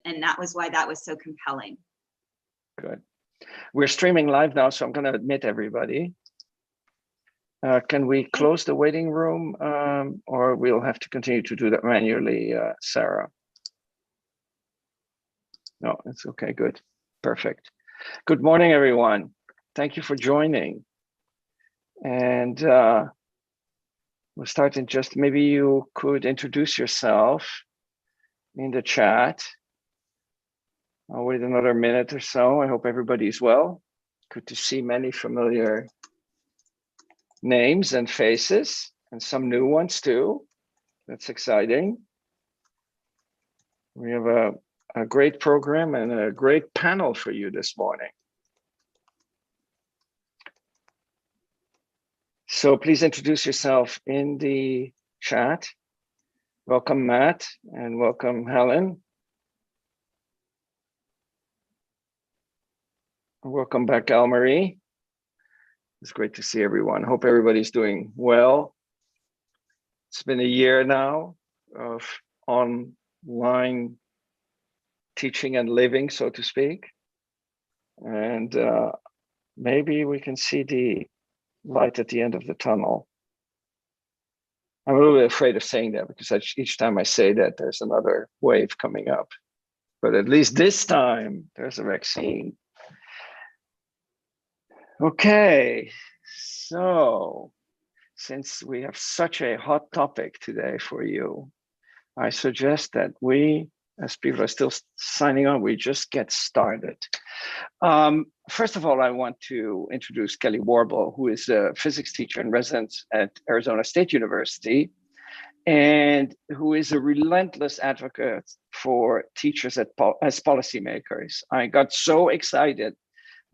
And that was why that was so compelling. Good. We're streaming live now, so I'm going to admit everybody. Can we close the waiting room, or we'll have to continue to do that manually, Sarah? No, it's okay, good, perfect. Good morning, everyone. Thank you for joining. And we'll start in just, maybe you could introduce yourself in the chat. I'll wait another minute or so. I hope everybody's well. Good to see many familiar names and faces, and some new ones too. That's exciting. We have a great program and a great panel for you this morning. So please introduce yourself in the chat. Welcome, Matt, and welcome, Helen. Welcome back, Al-Marie. It's great to see everyone. Hope everybody's doing well. It's been a year now of online teaching and living, so to speak. And maybe we can see the light at the end of the tunnel. I'm a little bit afraid of saying that because each time I say that, there's another wave coming up. But at least this time, there's a vaccine. Okay, so since we have such a hot topic today for you, I suggest that we, as people are still signing on, we just get started. First of all, I want to introduce Kelli Warble, who is a physics teacher in residence at Arizona State University, and who is a relentless advocate for teachers as policymakers. I got so excited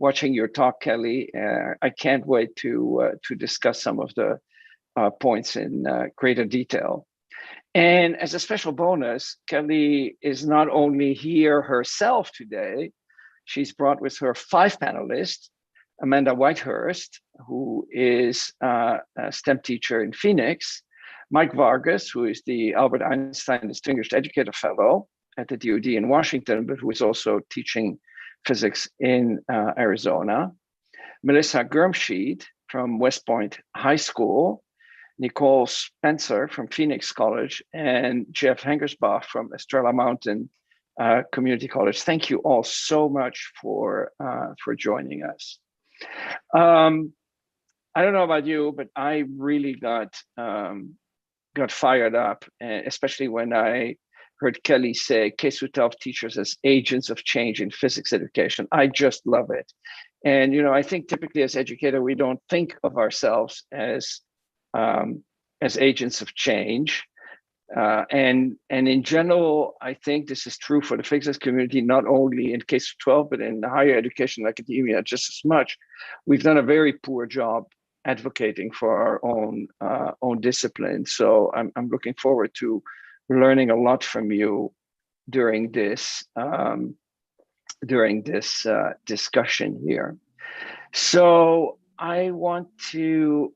watching your talk, Kelli. I can't wait to discuss some of the points in greater detail. And as a special bonus, Kelli is not only here herself today, she's brought with her 5 panelists, Amanda Whitehurst, who is a STEM teacher in Phoenix, Mike Vargas, who is the Albert Einstein Distinguished Educator Fellow at the DoD in Washington, but who is also teaching physics in Arizona, Melissa Gurmsheed from West Point High School, Nicole Spencer from Phoenix College, and Jeff Hengersbach from Estrella Mountain Community College. Thank you all so much for joining us. I don't know about you, but I really got fired up, especially when I heard Kelli say K-12 teachers as agents of change in physics education. I just love it. And, you know, I think typically as educator, we don't think of ourselves as agents of change. And in general, I think this is true for the physics community, not only in K-12, but in higher education and academia just as much. We've done a very poor job advocating for our own discipline. So I'm looking forward to learning a lot from you during this discussion here. So I want to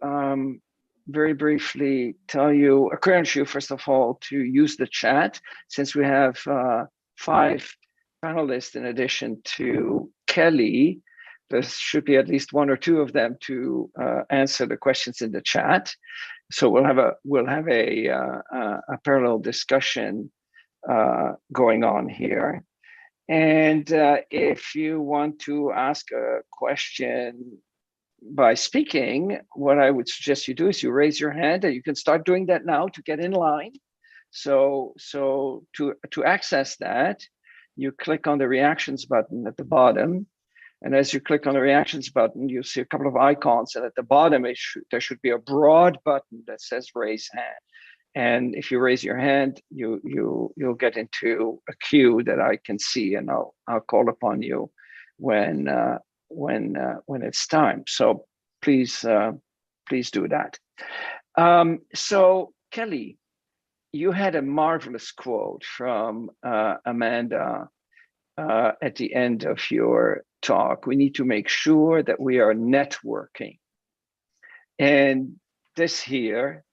very briefly encourage you, first of all, to use the chat, since we have 5 panelists in addition to Kelli. There should be at least 1 or 2 of them to answer the questions in the chat. So we'll have a parallel discussion going on here. And if you want to ask a question by speaking, what I would suggest you do is you raise your hand, and you can start doing that now to get in line. So to access that, you click on the reactions button at the bottom. And as you click on the reactions button, you'll see a couple of icons. And at the bottom, there should be a broad button that says raise hand. And if you raise your hand, you'll get into a queue that I can see, and I'll call upon you when it's time. So please do that. So Kelli, you had a marvelous quote from Amanda at the end of your talk. We need to make sure that we are networking. And this here,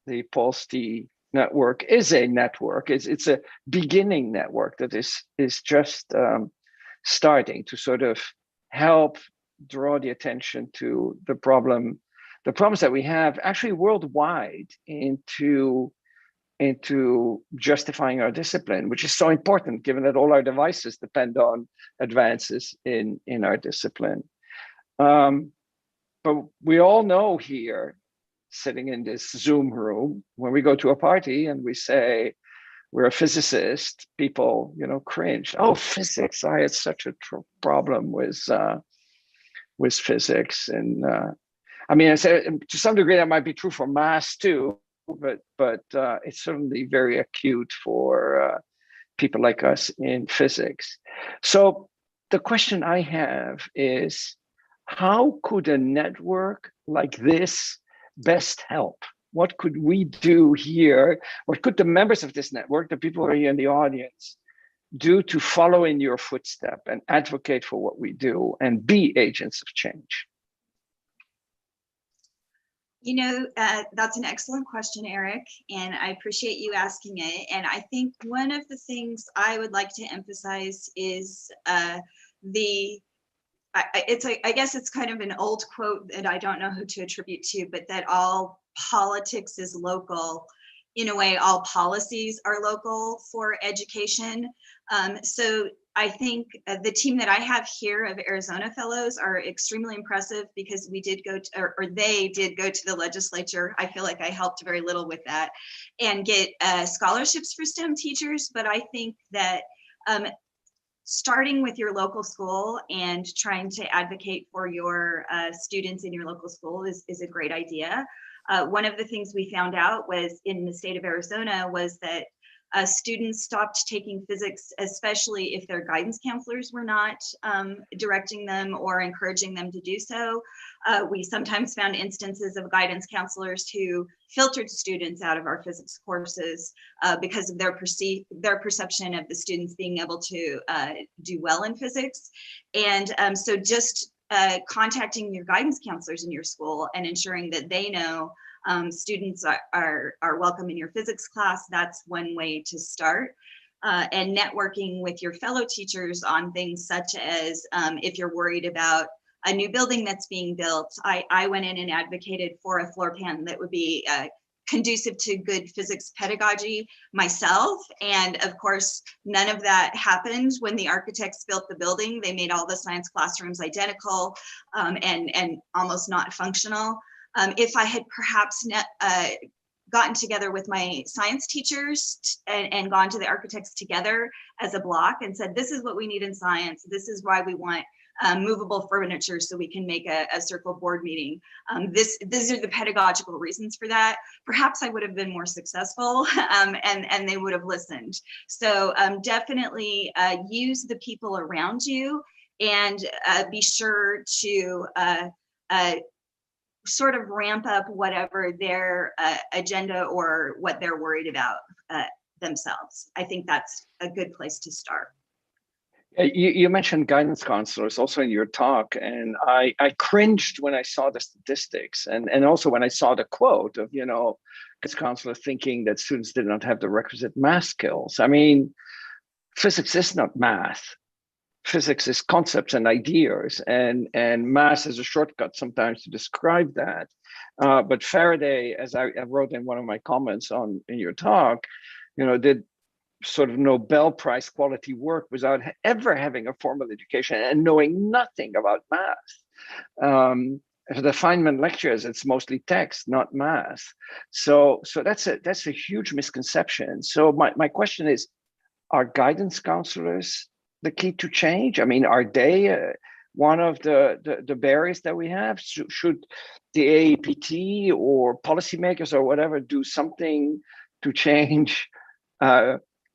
the PoLS-T network is a network. It's a beginning network that is just starting to sort of help draw the attention to the problems that we have actually worldwide into justifying our discipline, which is so important given that all our devices depend on advances in our discipline. But we all know here, sitting in this Zoom room, when we go to a party and we say we're a physicist, people, cringe. Oh, physics! I had such a problem with physics, and I mean, I said to some degree that might be true for math too, but it's certainly very acute for people like us in physics. So the question I have is, how could a network like this best help? What could we do here? What could the members of this network, the people who are here in the audience, do to follow in your footstep and advocate for what we do and be agents of change? That's an excellent question, Eric, and I appreciate you asking it. And I think one of the things I would like to emphasize is I guess it's kind of an old quote that I don't know who to attribute to, but that all politics is local. In a way, all policies are local for education. So I think the team that I have here of Arizona Fellows are extremely impressive because we did go to, or they did go to the legislature. I feel like I helped very little with that and get scholarships for STEM teachers. But I think that starting with your local school and trying to advocate for your students in your local school is a great idea. One of the things we found out was in the state of Arizona was that students stopped taking physics, especially if their guidance counselors were not directing them or encouraging them to do so. We sometimes found instances of guidance counselors who filtered students out of our physics courses because of their perception of the students being able to do well in physics. And so just contacting your guidance counselors in your school and ensuring that they know students are welcome in your physics class, that's one way to start. And networking with your fellow teachers on things such as if you're worried about a new building that's being built, I went in and advocated for a floor plan that would be conducive to good physics pedagogy myself. And of course, none of that happened when the architects built the building. They made all the science classrooms identical and almost not functional. If I had perhaps gotten together with my science teachers and gone to the architects together as a block and said, this is what we need in science. This is why we want movable furniture so we can make a circle board meeting. These are the pedagogical reasons for that. Perhaps I would have been more successful and they would have listened. So definitely use the people around you and be sure to sort of ramp up whatever their agenda or what they're worried about themselves. I think that's a good place to start. You mentioned guidance counselors also in your talk, and I cringed when I saw the statistics and also when I saw the quote of, guidance counselors thinking that students did not have the requisite math skills. I mean, physics is not math. Physics is concepts and ideas, and math is a shortcut sometimes to describe that. But Faraday, as I wrote in one of my comments in your talk, did sort of Nobel Prize quality work without ever having a formal education and knowing nothing about math. For the Feynman lectures, it's mostly text, not math. So that's a huge misconception. So my question is, are guidance counselors the key to change? I mean, are they one of the barriers that we have? Should the AAPT or policymakers or whatever do something to change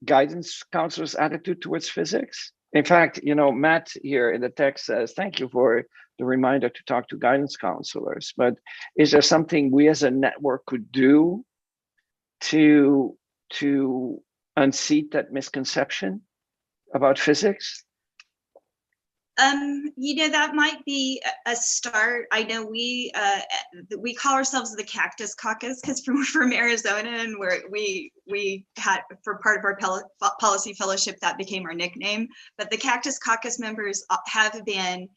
guidance counselors' attitude towards physics? In fact, Matt here in the text says, thank you for the reminder to talk to guidance counselors. But is there something we as a network could do to unseat that misconception about physics? That might be a start. I know we call ourselves the Cactus Caucus because from Arizona, and we had, for part of our policy fellowship, that became our nickname. But the Cactus Caucus members have been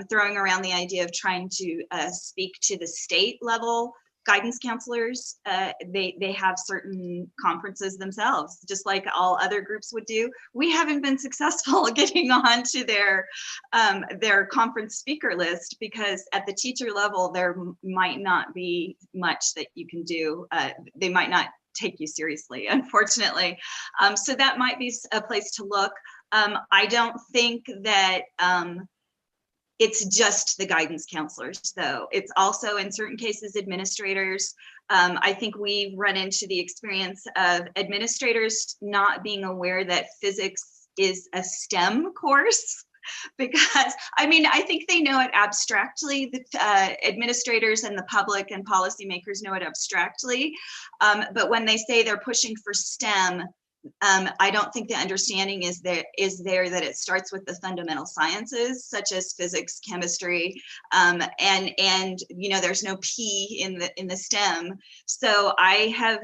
throwing around the idea of trying to speak to the state level guidance counselors. They have certain conferences themselves, just like all other groups would do. We haven't been successful getting on to their conference speaker list because at the teacher level, there might not be much that you can do. They might not take you seriously, unfortunately. So that might be a place to look. I don't think that it's just the guidance counselors, though. It's also, in certain cases, administrators. I think we've run into the experience of administrators not being aware that physics is a STEM course. Because, I mean, I think they know it abstractly. The administrators and the public and policymakers know it abstractly. But when they say they're pushing for STEM, I don't think the understanding is there that it starts with the fundamental sciences such as physics, chemistry, and there's no P in the STEM. So I have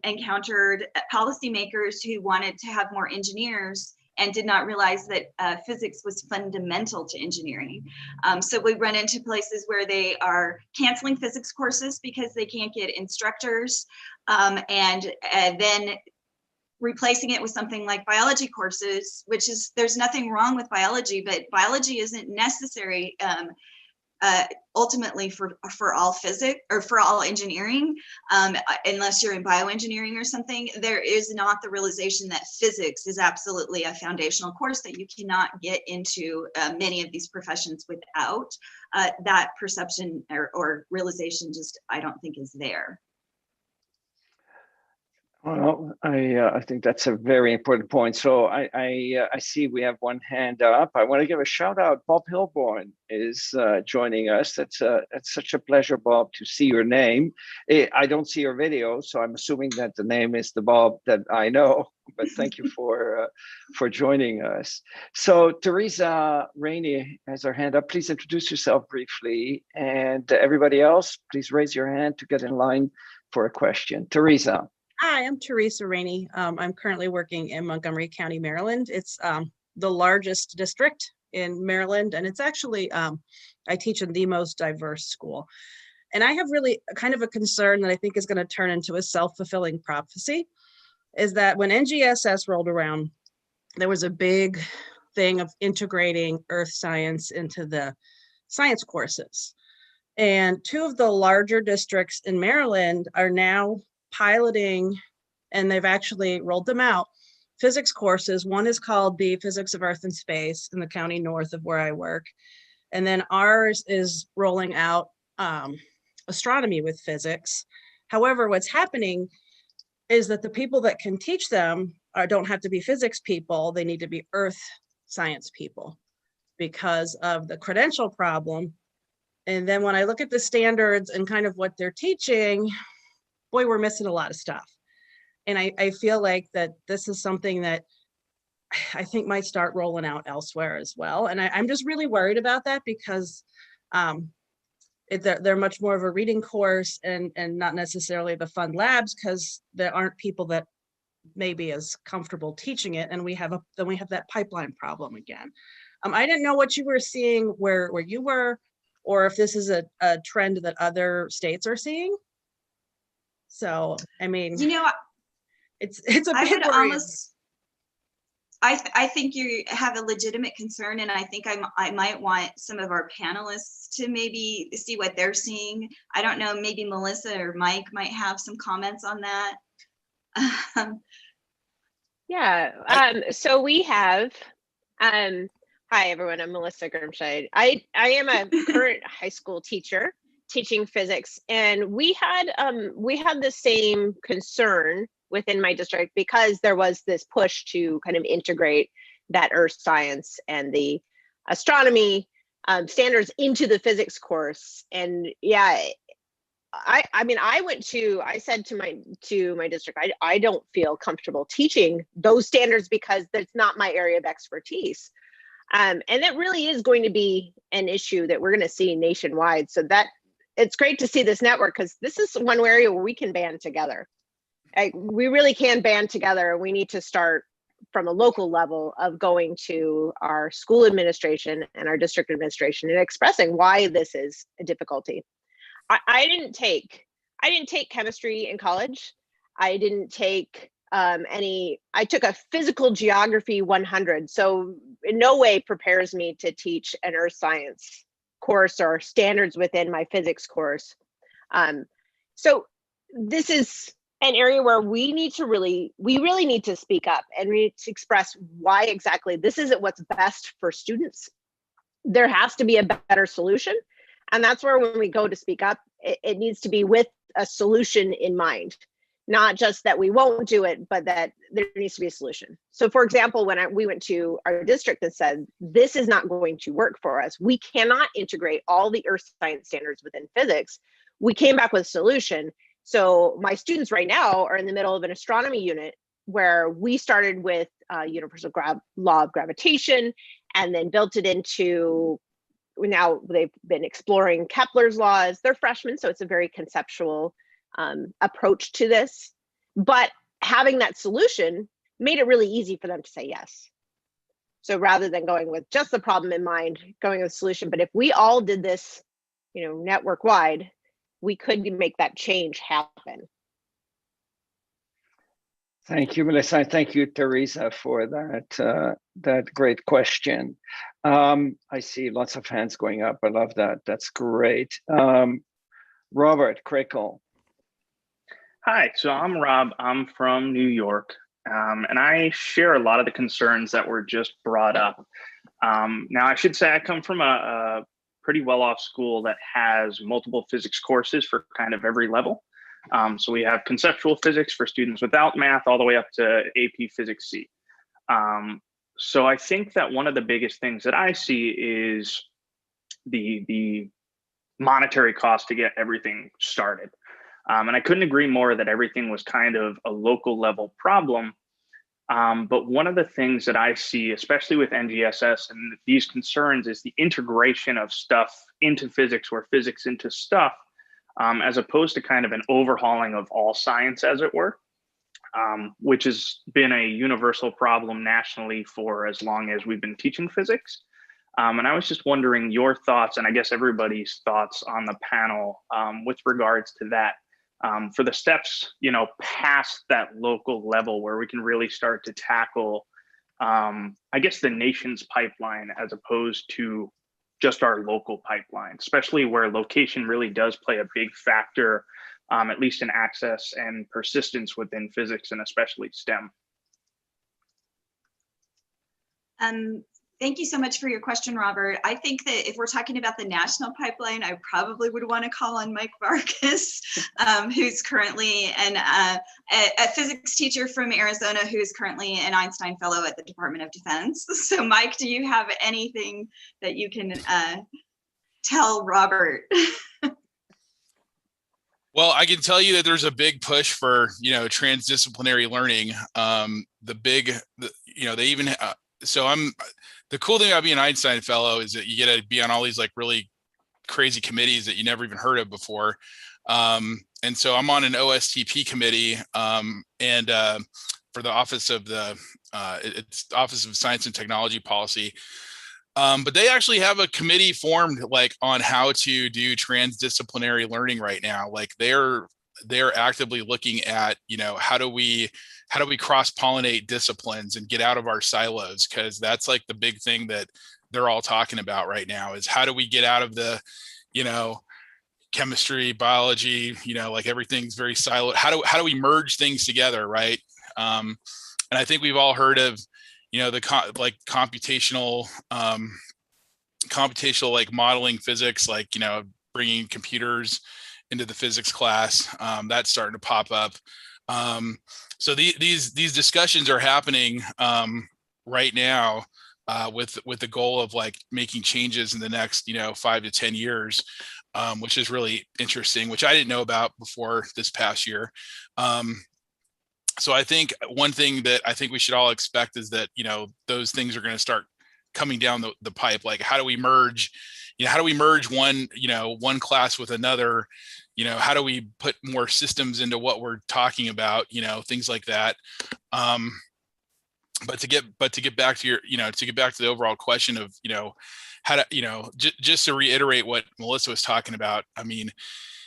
encountered policymakers who wanted to have more engineers and did not realize that physics was fundamental to engineering. So we run into places where they are canceling physics courses because they can't get instructors, and then replacing it with something like biology courses, which is, there's nothing wrong with biology, but biology isn't necessary ultimately for all physics or for all engineering, unless you're in bioengineering or something. There is not the realization that physics is absolutely a foundational course that you cannot get into many of these professions without. That perception or realization just, I don't think, is there. Well, I think that's a very important point. So I see we have one hand up. I want to give a shout out. Bob Hilborn is joining us. It's such a pleasure, Bob, to see your name. I don't see your video, so I'm assuming that the name is the Bob that I know. But thank you for joining us. So Teresa Rainey has her hand up. Please introduce yourself briefly, and everybody else, please raise your hand to get in line for a question. Teresa. Hi, I'm Teresa Rainey. I'm currently working in Montgomery County, Maryland. It's the largest district in Maryland, and it's actually, I teach in the most diverse school. And I have really kind of a concern that I think is going to turn into a self-fulfilling prophecy, is that when NGSS rolled around, there was a big thing of integrating earth science into the science courses. And two of the larger districts in Maryland are now piloting, and they've actually rolled them out, physics courses. One is called the Physics of Earth and Space in the county north of where I work. And then ours is rolling out astronomy with physics. However, what's happening is that the people that can teach them don't have to be physics people. They need to be earth science people because of the credential problem. And then when I look at the standards and kind of what they're teaching, boy, we're missing a lot of stuff. And I feel like that this is something that I think might start rolling out elsewhere as well. And I'm just really worried about that because they're much more of a reading course and not necessarily the fun labs, because there aren't people that may be as comfortable teaching it. And we have that pipeline problem again. I didn't know what you were seeing where you were, or if this is a trend that other states are seeing. So, I mean, it's a bit worrying. I think you have a legitimate concern, and I think I might want some of our panelists to maybe see what they're seeing. I don't know, maybe Melissa or Mike might have some comments on that. So we have, hi everyone, I'm Melissa Grimscheid. I am a current high school teacher teaching physics, and we had the same concern within my district because there was this push to kind of integrate that earth science and the astronomy standards into the physics course. And yeah, I said to my district, I don't feel comfortable teaching those standards because that's not my area of expertise. And that really is going to be an issue that we're going to see nationwide. So that it's great to see this network, because this is one area where we can band together. We really can band together. We need to start from a local level of going to our school administration and our district administration and expressing why this is a difficulty. I didn't take chemistry in college. I didn't take I took a physical geography 100. So in no way prepares me to teach an earth science course or standards within my physics course. So this is an area where we really need to speak up, and we need to express why exactly this isn't what's best for students. There has to be a better solution. And that's where, when we go to speak up, it needs to be with a solution in mind. Not just that we won't do it, but that there needs to be a solution. So for example, when we went to our district and said, this is not going to work for us, we cannot integrate all the earth science standards within physics, we came back with a solution. So my students right now are in the middle of an astronomy unit where we started with universal law of gravitation, and then built it into, now they've been exploring Kepler's laws. They're freshmen, so it's a very conceptual approach to this, but having that solution made it really easy for them to say yes. So rather than going with just the problem in mind, going with a solution, but if we all did this, network wide, we could make that change happen. Thank you, Melissa. And thank you, Teresa, for that great question. I see lots of hands going up. I love that. That's great. Robert Crickle. Hi, so I'm Rob. I'm from New York, and I share a lot of the concerns that were just brought up. Now, I should say I come from a pretty well-off school that has multiple physics courses for kind of every level. So we have conceptual physics for students without math, all the way up to AP Physics C. So I think that one of the biggest things that I see is the monetary cost to get everything started. And I couldn't agree more that everything was kind of a local level problem. But one of the things that I see, especially with NGSS and these concerns, is the integration of stuff into physics or physics into stuff, as opposed to kind of an overhauling of all science, as it were, which has been a universal problem nationally for as long as we've been teaching physics. And I was just wondering your thoughts, and I guess everybody's thoughts on the panel with regards to that. For the steps, past that local level where we can really start to tackle, I guess, the nation's pipeline as opposed to just our local pipeline, especially where location really does play a big factor, at least in access and persistence within physics and especially STEM. Thank you so much for your question, Robert. I think that if we're talking about the national pipeline, I probably would want to call on Mike Vargas, who's currently a physics teacher from Arizona, who's currently an Einstein Fellow at the Department of Defense. So Mike, do you have anything that you can tell Robert? Well, I can tell you that there's a big push for, transdisciplinary learning. They even, the cool thing about being an Einstein Fellow is that you get to be on all these like really crazy committees that you never even heard of before. And so I'm on an OSTP committee, and for the Office of it's Office of Science and Technology Policy. But they actually have a committee formed like on how to do transdisciplinary learning right now. Like they're actively looking at, how do we cross-pollinate disciplines and get out of our silos? Because that's like the big thing that they're all talking about right now is how do we get out of the, chemistry, biology, like everything's very siloed. How do we merge things together, right? And I think we've all heard of, computational like modeling physics, like, bringing computers into the physics class. That's starting to pop up. So these discussions are happening right now with the goal of like making changes in the next 5 to 10 years, which is really interesting, which I didn't know about before this past year. So I think one thing that I think we should all expect is that those things are going to start coming down the pipe. Like, how do we merge, how do we merge one class with another? How do we put more systems into what we're talking about? Things like that. But to get back to the overall question of, how to, just to reiterate what Melissa was talking about. I mean,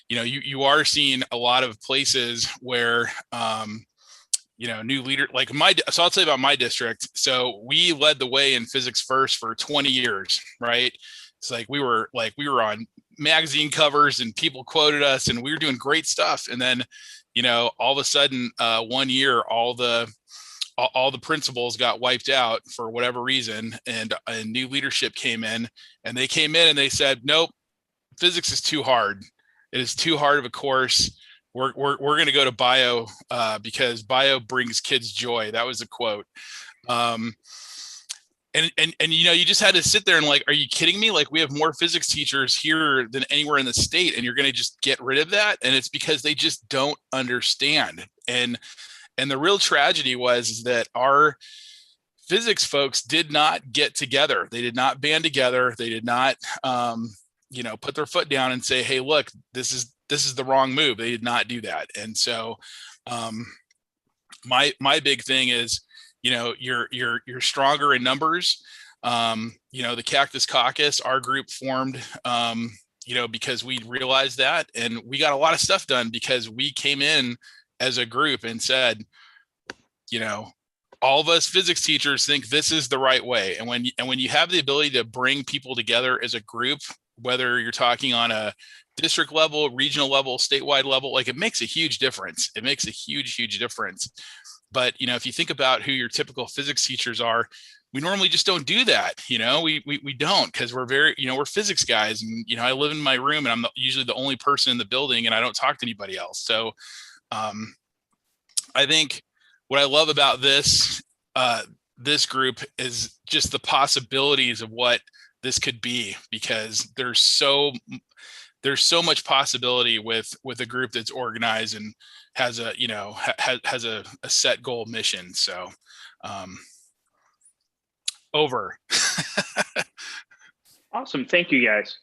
you are seeing a lot of places where, new leader, like so I'll tell you about my district. So we led the way in physics first for 20 years, right? It's like we were on magazine covers and people quoted us and we were doing great stuff. And then, all of a sudden, one year, all the principals got wiped out for whatever reason, and new leadership came in, and they said, nope, physics is too hard. It is too hard of a course. We're going to go to bio because bio brings kids joy. That was a quote. And you just had to sit there and like, are you kidding me? Like, we have more physics teachers here than anywhere in the state, and you're going to just get rid of that? And it's because they just don't understand. And the real tragedy was that our physics folks did not get together. They did not band together. They did not, put their foot down and say, hey, look, this is the wrong move. They did not do that. And so my big thing is, you're stronger in numbers. The Cactus Caucus, our group formed, because we realized that, and we got a lot of stuff done because we came in as a group and said, all of us physics teachers think this is the right way. And when you have the ability to bring people together as a group, whether you're talking on a district level, regional level, statewide level, like, it makes a huge difference. It makes a huge, huge difference. But, if you think about who your typical physics teachers are, we normally just don't do that. We don't, because we're very, we're physics guys, and, I live in my room and I'm usually the only person in the building and I don't talk to anybody else. So I think what I love about this group is just the possibilities of what this could be, because there's so much possibility with a group that's organized and has a has a set goal mission. So over. Awesome. Thank you, guys.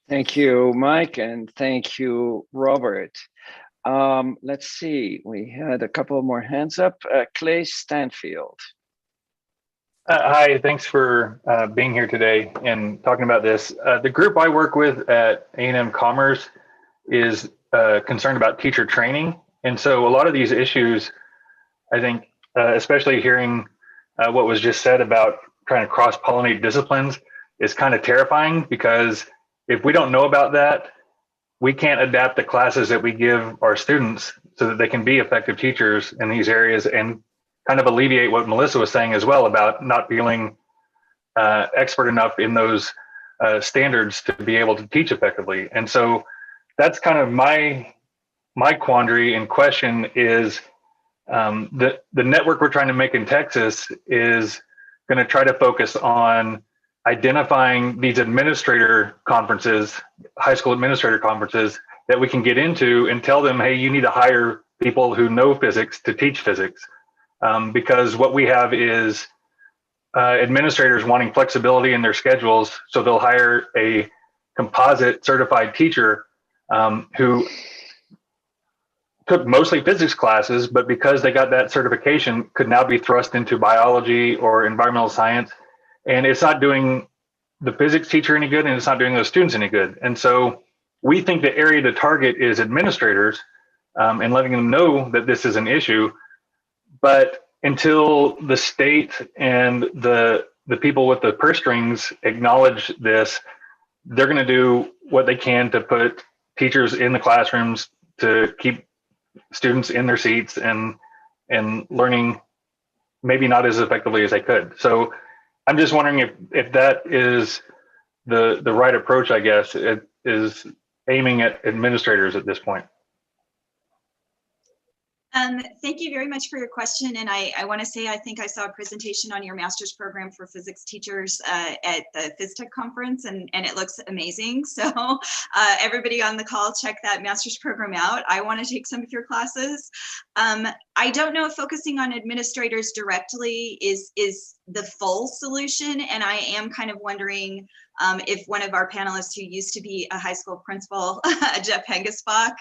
Thank you, Mike, and thank you, Robert. Let's see, we had a couple more hands up. Clay Stanfield. Hi, thanks for being here today and talking about this. The group I work with at A&M Commerce is concerned about teacher training. And so a lot of these issues, I think, especially hearing what was just said about trying to cross-pollinate disciplines, is kind of terrifying, because if we don't know about that, we can't adapt the classes that we give our students so that they can be effective teachers in these areas, and kind of alleviate what Melissa was saying as well about not feeling expert enough in those standards to be able to teach effectively. And so that's kind of my quandary and question is, the network we're trying to make in Texas is going to try to focus on identifying these administrator conferences, high school administrator conferences, that we can get into and tell them, hey, you need to hire people who know physics to teach physics. Because what we have is administrators wanting flexibility in their schedules, so they'll hire a composite certified teacher who took mostly physics classes, but because they got that certification, could now be thrust into biology or environmental science. And it's not doing the physics teacher any good, and it's not doing those students any good. And so we think the area to target is administrators, and letting them know that this is an issue. But until the state and the people with the purse strings acknowledge this, they're going to do what they can to put teachers in the classrooms to keep students in their seats and learning maybe not as effectively as they could. So I'm just wondering if that is the right approach. I guess it is aiming at administrators at this point. Thank you very much for your question. And I want to say, I think I saw a presentation on your master's program for physics teachers at the PhysTech conference, and it looks amazing. So everybody on the call, check that master's program out. I want to take some of your classes. I don't know if focusing on administrators directly is the full solution. And I am kind of wondering if one of our panelists who used to be a high school principal, Jeff Hengesbach,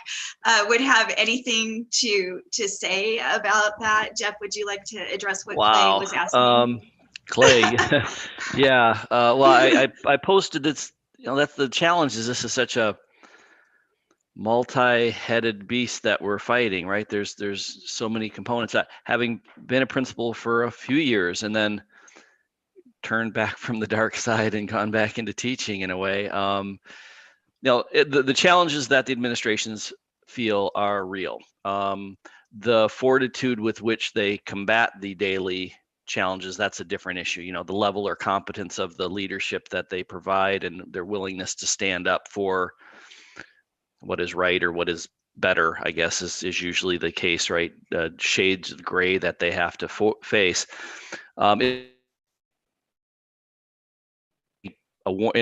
would have anything to say about that. Jeff, would you like to address what Clay was asking? Clay, yeah. Well, I posted this. That's the challenge. Is this is such a multi-headed beast that we're fighting, right? There's so many components. Having been a principal for a few years and then turned back from the dark side and gone back into teaching in a way, the challenges that the administrations feel are real. The fortitude with which they combat the daily challenges, that's a different issue. The level or competence of the leadership that they provide and their willingness to stand up for what is right or what is better, I guess, is usually the case, right? Shades of gray that they have to face. In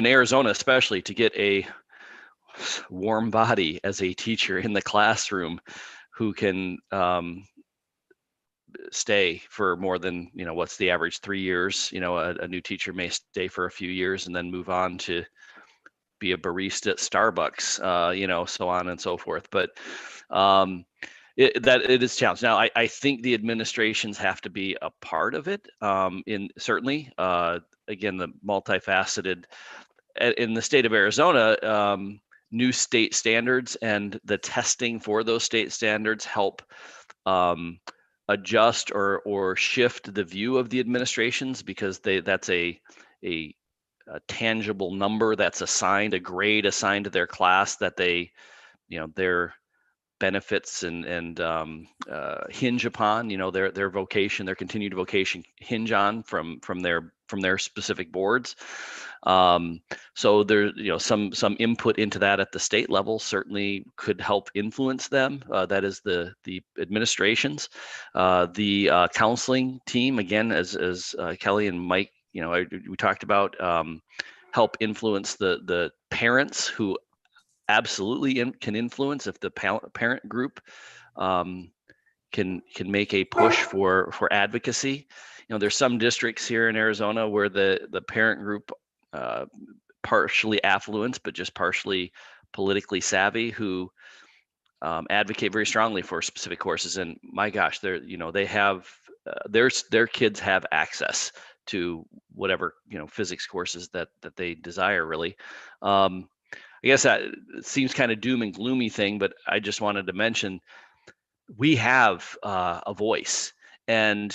Arizona, especially, to get a warm body as a teacher in the classroom who can stay for more than, what's the average, 3 years. A new teacher may stay for a few years and then move on to be a barista at Starbucks, so on and so forth. But it is challenging. Now, I think the administrations have to be a part of it. Certainly, again, the multifaceted in the state of Arizona, new state standards and the testing for those state standards help adjust or shift the view of the administrations, because that's a tangible number that's assigned, a grade assigned to their class that they, their benefits and hinge upon, their vocation, their continued vocation hinge on from their specific boards. So there, some input into that at the state level certainly could help influence them. That is the administrations, the counseling team, again, as Kelli and Mike, we talked about, help influence the parents who absolutely can influence if the parent group can make a push for advocacy. There's some districts here in Arizona where the parent group, partially affluent but just partially politically savvy, who advocate very strongly for specific courses. And my gosh, they have their kids have access to whatever physics courses that they desire, really. I guess that seems kind of doom and gloomy thing, but I just wanted to mention we have a voice, and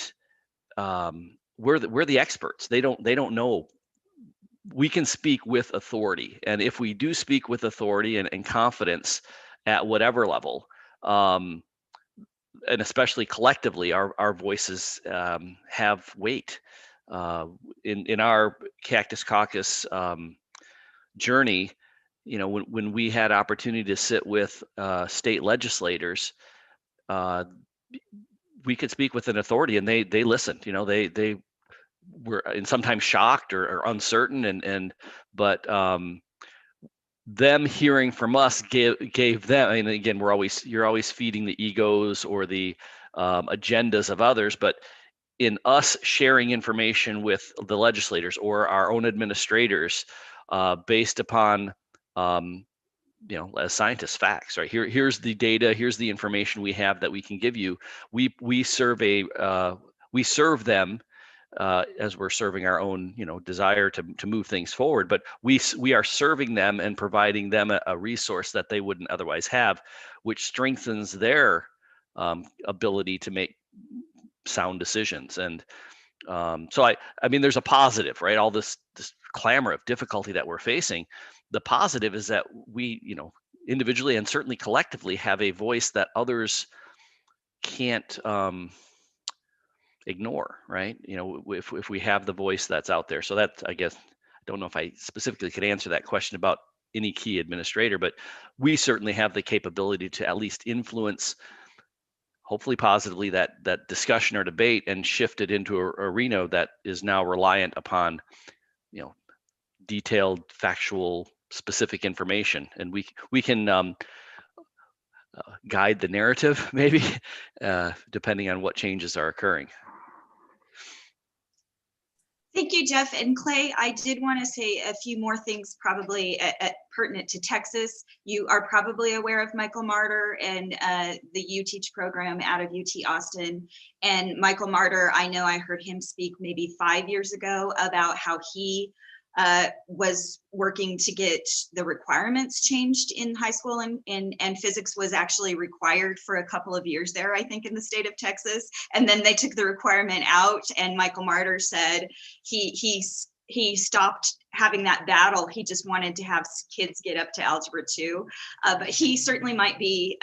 we're the experts. They don't know. We can speak with authority, and if we do speak with authority and confidence at whatever level, and especially collectively, our voices have weight. In our Cactus Caucus journey, when we had opportunity to sit with state legislators, we could speak with an authority, and they listened. They were sometimes shocked or uncertain, but them hearing from us gave them. And again, you're always feeding the egos or the agendas of others, but in us sharing information with the legislators or our own administrators, based upon as scientists, facts, right? Here's the data, here's the information we have that we can give you. We serve them as we're serving our own desire to move things forward, but we are serving them and providing them a resource that they wouldn't otherwise have, which strengthens their ability to make sound decisions. And so I mean, there's a positive, right? All this clamor of difficulty that we're facing. The positive is that we, individually and certainly collectively, have a voice that others can't ignore, right? If we have the voice that's out there. So that's, I guess, I don't know if I specifically could answer that question about any key administrator, but we certainly have the capability to at least influence, hopefully positively, that discussion or debate, and shift it into an arena that is now reliant upon, detailed, factual, specific information, and we can guide the narrative, maybe, depending on what changes are occurring. Thank you, Jeff and Clay. I did want to say a few more things probably pertinent to Texas. You are probably aware of Michael Martyr and the You Teach program out of UT Austin. And Michael Martyr, I know I heard him speak maybe 5 years ago about how he was working to get the requirements changed in high school, and physics was actually required for a couple of years there, I think, in the state of Texas. And then they took the requirement out, and Michael Martyr said he stopped having that battle. He just wanted to have kids get up to Algebra 2. But he certainly might be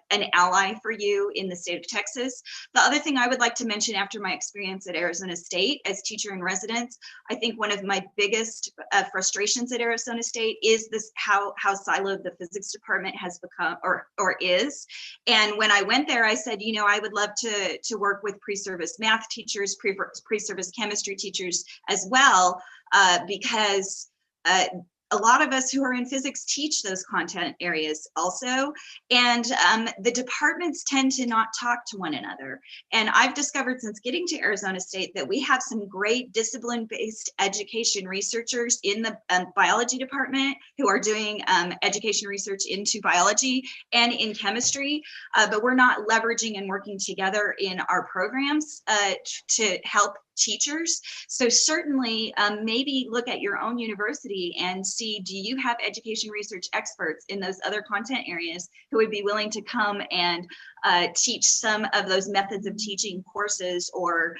an ally for you in the state of Texas. The other thing I would like to mention after my experience at Arizona State as teacher in residence, I think one of my biggest frustrations at Arizona State is this how siloed the physics department has become or is. And when I went there, I said, you know, I would love to work with pre-service math teachers, pre-service chemistry teachers as well, because a lot of us who are in physics teach those content areas also, and the departments tend to not talk to one another. And I've discovered since getting to Arizona State that we have some great discipline-based education researchers in the biology department who are doing education research into biology and in chemistry, but we're not leveraging and working together in our programs to help teachers. So certainly maybe look at your own university and see, do you have education research experts in those other content areas who would be willing to come and teach some of those methods of teaching courses, or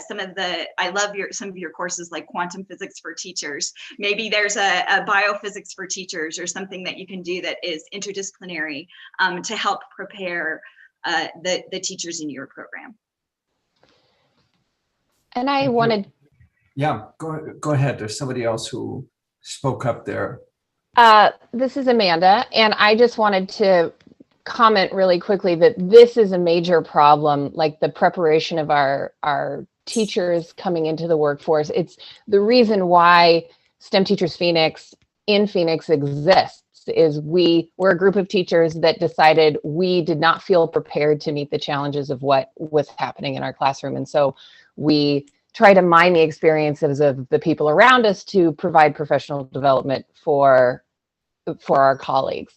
some of your courses like quantum physics for teachers. Maybe there's a biophysics for teachers or something that you can do that is interdisciplinary to help prepare the teachers in your program. And I wanted, yeah, go ahead. There's somebody else who spoke up there. this is Amanda, and I just wanted to comment really quickly that this is a major problem, like the preparation of our teachers coming into the workforce. It's the reason why STEM Teachers Phoenix in Phoenix exists, is we're a group of teachers that decided we did not feel prepared to meet the challenges of what was happening in our classroom. And so we try to mine the experiences of the people around us to provide professional development for our colleagues.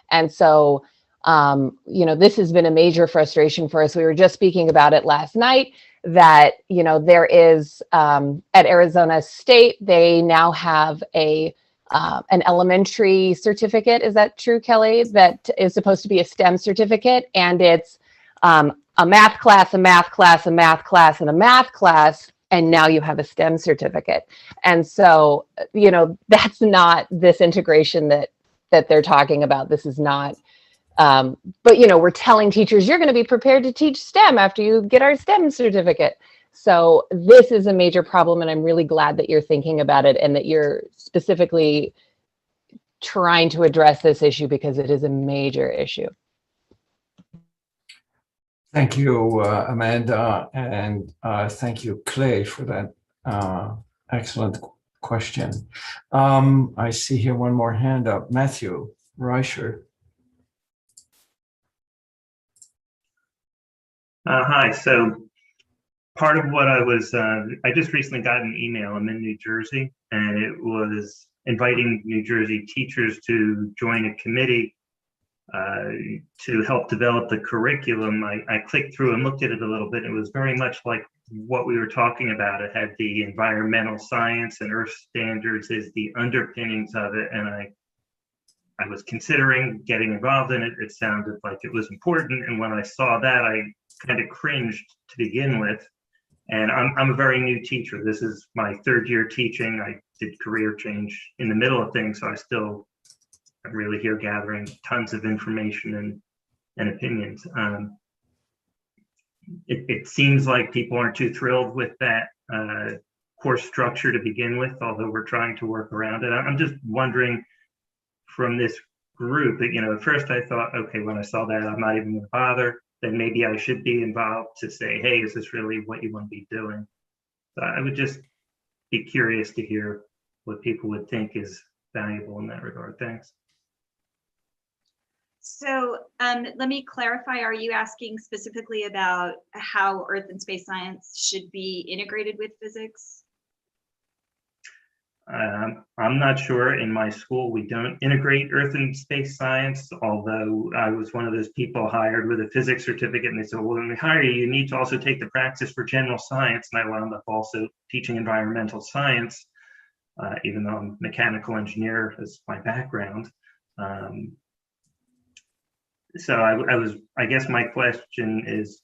And so, you know, this has been a major frustration for us. We were just speaking about it last night that, you know, there is at Arizona State, they now have an elementary certificate. Is that true, Kelly? That is supposed to be a STEM certificate, and it's a math class, a math class, a math class, and a math class, and now you have a STEM certificate. And so, you know, that's not this integration that they're talking about. This is not, but, you know, we're telling teachers, you're going to be prepared to teach STEM after you get our STEM certificate. So this is a major problem, and I'm really glad that you're thinking about it and that you're specifically trying to address this issue, because it is a major issue. Thank you, Amanda, and thank you, Clay, for that excellent question. I see here one more hand up. Matthew Reicher. Hi, so part of what I just recently got an email. I'm in New Jersey, and it was inviting New Jersey teachers to join a committee to help develop the curriculum. I clicked through and looked at it a little bit. It was very much like what we were talking about. It had the environmental science and earth standards as the underpinnings of it. And I was considering getting involved in it. It sounded like it was important. And when I saw that, I kind of cringed to begin with. And I'm a very new teacher. This is my third year teaching. I did career change in the middle of things, so I'm really here gathering tons of information and opinions. It seems like people aren't too thrilled with that course structure to begin with, although we're trying to work around it. I'm just wondering from this group that, you know, at first I thought, okay, when I saw that, I'm not even going to bother. Then maybe I should be involved to say, hey, is this really what you want to be doing? So I would just be curious to hear what people would think is valuable in that regard. Thanks. So let me clarify, are you asking specifically about how earth and space science should be integrated with physics? I'm not sure. In my school, we don't integrate earth and space science, although I was one of those people hired with a physics certificate, and they said, well, when we hire you, you need to also take the praxis for general science. And I wound up also teaching environmental science, even though I'm a mechanical engineer as my background. So I guess my question is,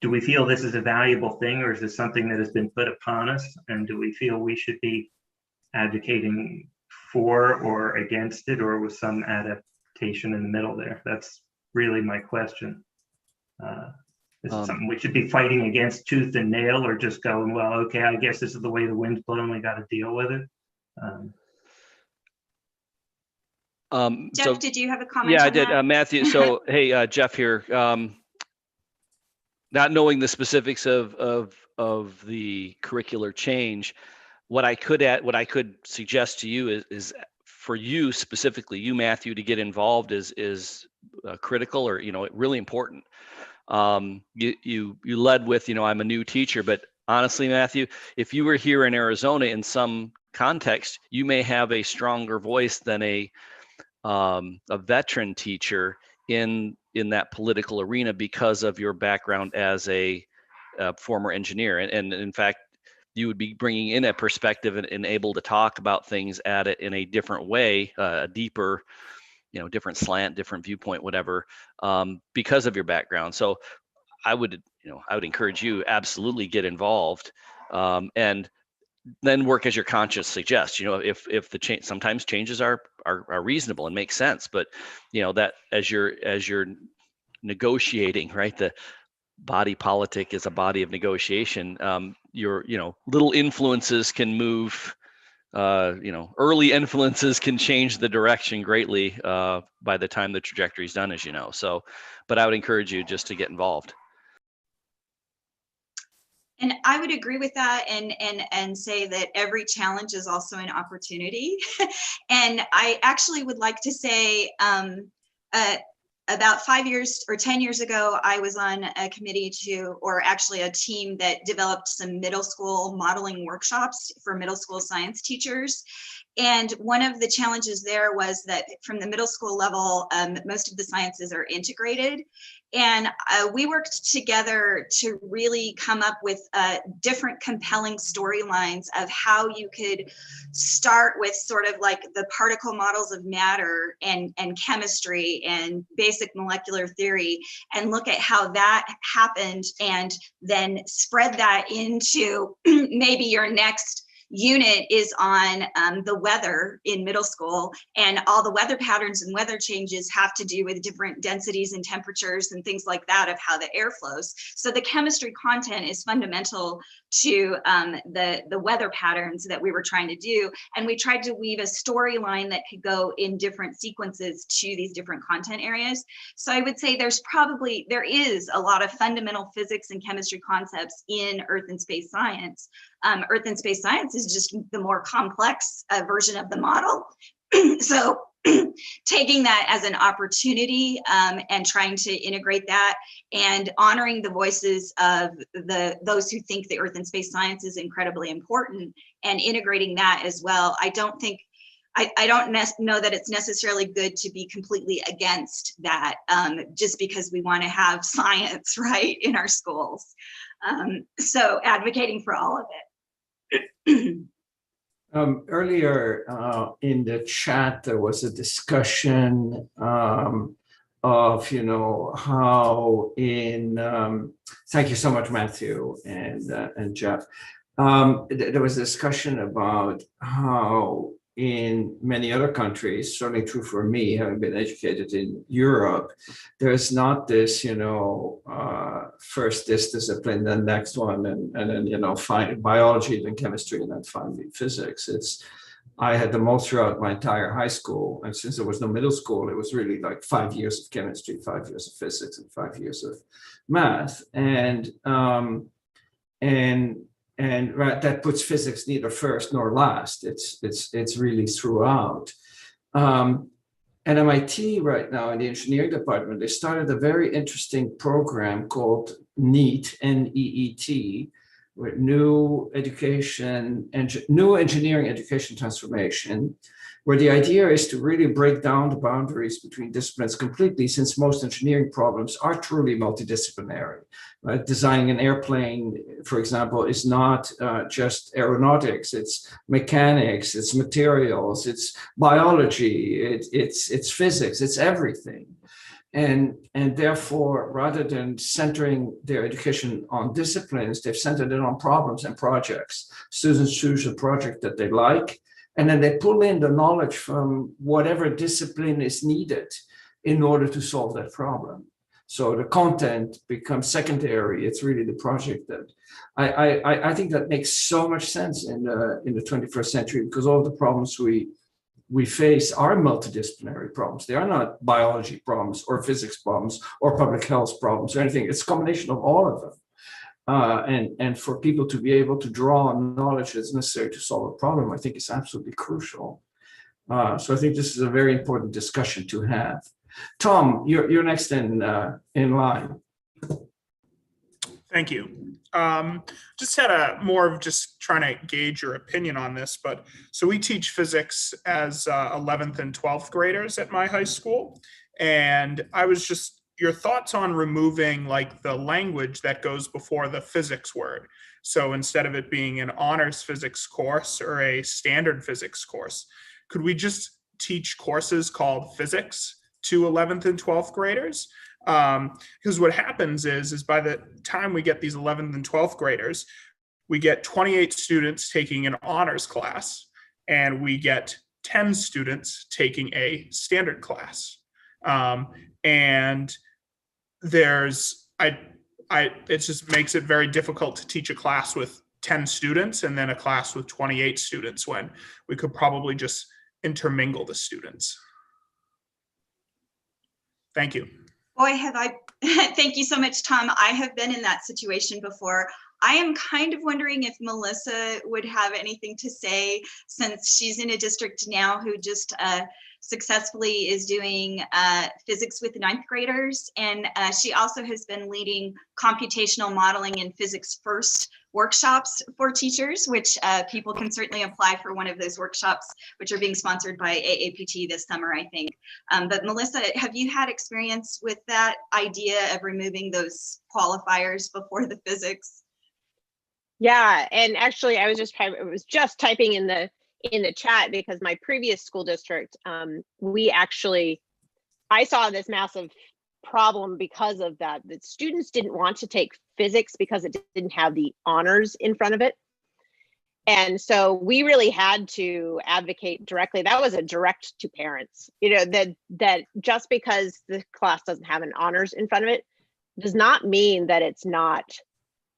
do we feel this is a valuable thing, or is this something that has been put upon us? And do we feel we should be advocating for or against it, or with some adaptation in the middle there? That's really my question. Is it something we should be fighting against tooth and nail, or just going, well, okay, I guess this is the way the wind's blowing, we got to deal with it? Jeff, did you have a comment? Yeah, on I did, that? Matthew. So, hey, Jeff here. Not knowing the specifics of the curricular change, what I could suggest to you is for you specifically, you Matthew, to get involved is critical, or really important. You led with I'm a new teacher, but honestly, Matthew, if you were here in Arizona in some context, you may have a stronger voice than a veteran teacher in that political arena because of your background as a former engineer. And in fact, you would be bringing in a perspective and able to talk about things at it in a different way, a deeper, different slant, different viewpoint, whatever, because of your background. So I would encourage you, absolutely get involved, and then work as your conscience suggests. If the change, sometimes changes are reasonable and make sense, but that as you're negotiating, right? The body politic is a body of negotiation. Your little influences can move. Early influences can change the direction greatly by the time the trajectory is done, as you know. So, but I would encourage you just to get involved. And I would agree with that, and say that every challenge is also an opportunity. And I actually would like to say, about 5 years or 10 years ago, I was on a committee or actually a team that developed some middle school modeling workshops for middle school science teachers. And one of the challenges there was that from the middle school level, most of the sciences are integrated. And we worked together to really come up with different compelling storylines of how you could start with sort of like the particle models of matter and chemistry and basic molecular theory, and look at how that happened, and then spread that into maybe your next unit is on the weather in middle school, and all the weather patterns and weather changes have to do with different densities and temperatures and things like that of how the air flows. So the chemistry content is fundamental to the weather patterns that we were trying to do, and we tried to weave a storyline that could go in different sequences to these different content areas. So I would say there is a lot of fundamental physics and chemistry concepts in earth and space science. Earth and space science is just the more complex version of the model. So taking that as an opportunity and trying to integrate that, and honoring the voices of those who think the earth and space science is incredibly important, and integrating that as well. I don't know that it's necessarily good to be completely against that just because we want to have science right in our schools. So advocating for all of it. Earlier in the chat, there was a discussion of, how in, thank you so much, Matthew and Jeff. There was a discussion about how in many other countries, certainly true for me, having been educated in Europe, there's not this, first this discipline, then next one, and then, find biology, then chemistry, and then finally physics. I had them all throughout my entire high school. And since there was no middle school, it was really like 5 years of chemistry, 5 years of physics, and 5 years of math. And right, that puts physics neither first nor last. It's really throughout. At MIT right now in the engineering department, they started a very interesting program called NEET, N-E-E-T, with new new engineering education transformation, where the idea is to really break down the boundaries between disciplines completely, since most engineering problems are truly multidisciplinary. Right? Designing an airplane, for example, is not just aeronautics, it's mechanics, it's materials, it's biology, it's physics, it's everything. And therefore, rather than centering their education on disciplines, they've centered it on problems and projects. Students choose a project that they like, and then they pull in the knowledge from whatever discipline is needed in order to solve that problem. So the content becomes secondary. It's really the project that I think that makes so much sense in the 21st century, because all the problems we face are multidisciplinary problems. They are not biology problems or physics problems or public health problems or anything. It's a combination of all of them. And for people to be able to draw on knowledge that's necessary to solve a problem, I think is absolutely crucial. So I think this is a very important discussion to have. Tom, you're next in line. Thank you. Just had more of just trying to gauge your opinion on this, but so we teach physics as 11th and 12th graders at my high school. And I was just, your thoughts on removing like the language that goes before the physics word. So instead of it being an honors physics course or a standard physics course, could we just teach courses called physics to 11th and 12th graders? Because what happens is by the time we get these 11th and 12th graders, we get 28 students taking an honors class, and we get 10 students taking a standard class. And there's, it just makes it very difficult to teach a class with 10 students and then a class with 28 students, when we could probably just intermingle the students. Thank you. Boy, have I, thank you so much, Tom. I have been in that situation before. I am kind of wondering if Melissa would have anything to say, since she's in a district now who just successfully is doing physics with 9th graders. And she also has been leading computational modeling and physics first workshops for teachers, which people can certainly apply for one of those workshops, which are being sponsored by AAPT this summer, I think. But Melissa, have you had experience with that idea of removing those qualifiers before the physics? Yeah, and actually I was just typing in the chat, because my previous school district, I saw this massive problem because of that. The students didn't want to take physics because it didn't have the honors in front of it. And so we really had to advocate directly. That was a direct to parents, that just because the class doesn't have an honors in front of it does not mean that it's not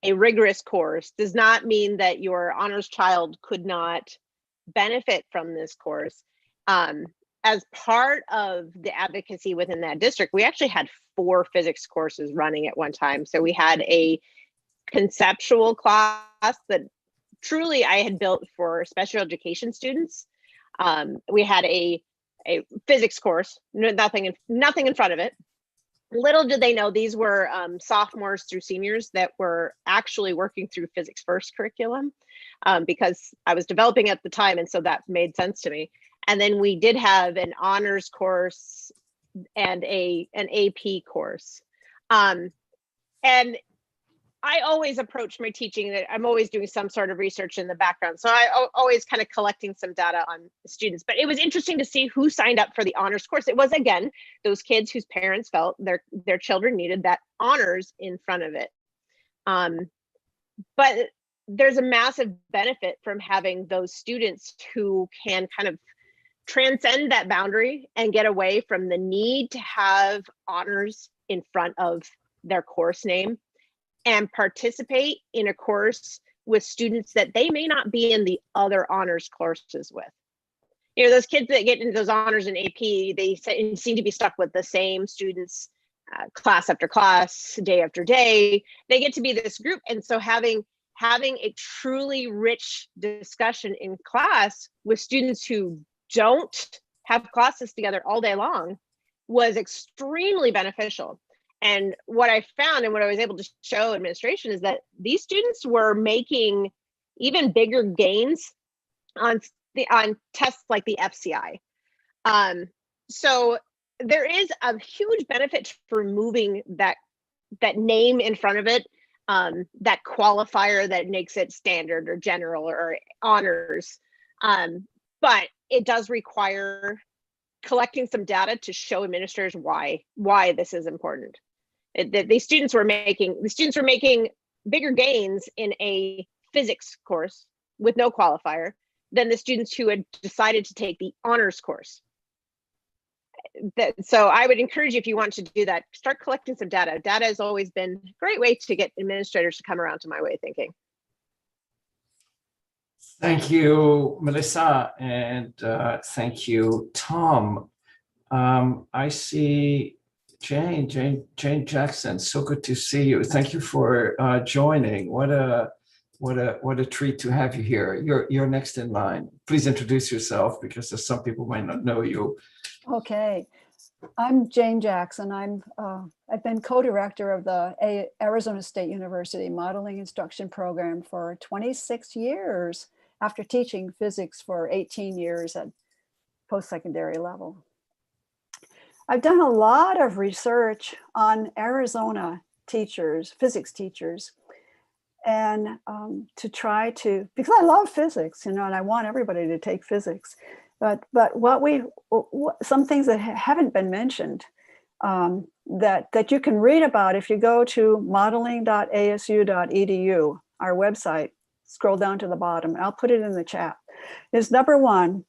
a rigorous course, does not mean that your honors child could not benefit from this course. As part of the advocacy within that district, we actually had 4 physics courses running at one time. So we had a conceptual class that truly I had built for special education students. We had a physics course, nothing in front of it. Little did they know these were sophomores through seniors that were actually working through physics first curriculum, because I was developing at the time, and so that made sense to me. And then we did have an honors course and an AP course. And I always approach my teaching that I'm always doing some sort of research in the background. So I always kind of collecting some data on the students, but it was interesting to see who signed up for the honors course. It was, again, those kids whose parents felt their children needed that honors in front of it. But there's a massive benefit from having those students who can kind of transcend that boundary and get away from the need to have honors in front of their course name, and participate in a course with students that they may not be in the other honors courses with. Those kids that get into those honors in AP, they seem to be stuck with the same students, class after class, day after day. They get to be this group. And so having a truly rich discussion in class with students who don't have classes together all day long was extremely beneficial. And what I found and what I was able to show administration is that these students were making even bigger gains on tests like the FCI. So there is a huge benefit for removing that name in front of it, that qualifier that makes it standard or general or honors. But it does require collecting some data to show administrators why this is important. These students were making bigger gains in a physics course with no qualifier than the students who had decided to take the honors course. So I would encourage you, if you want to do that, start collecting some data. Data has always been a great way to get administrators to come around to my way of thinking. Thank you, Melissa, and thank you, Tom. I see Jane Jackson. So good to see you. Thank you for joining. What a treat to have you here. You're next in line. Please introduce yourself, because there's some people might not know you. Okay, I'm Jane Jackson. I've been co-director of the Arizona State University Modeling Instruction Program for 26 years, after teaching physics for 18 years at post-secondary level. I've done a lot of research on Arizona teachers, physics teachers, and to try to, because I love physics, and I want everybody to take physics. But some things that haven't been mentioned that you can read about if you go to modeling.asu.edu, our website, scroll down to the bottom, I'll put it in the chat, is number one,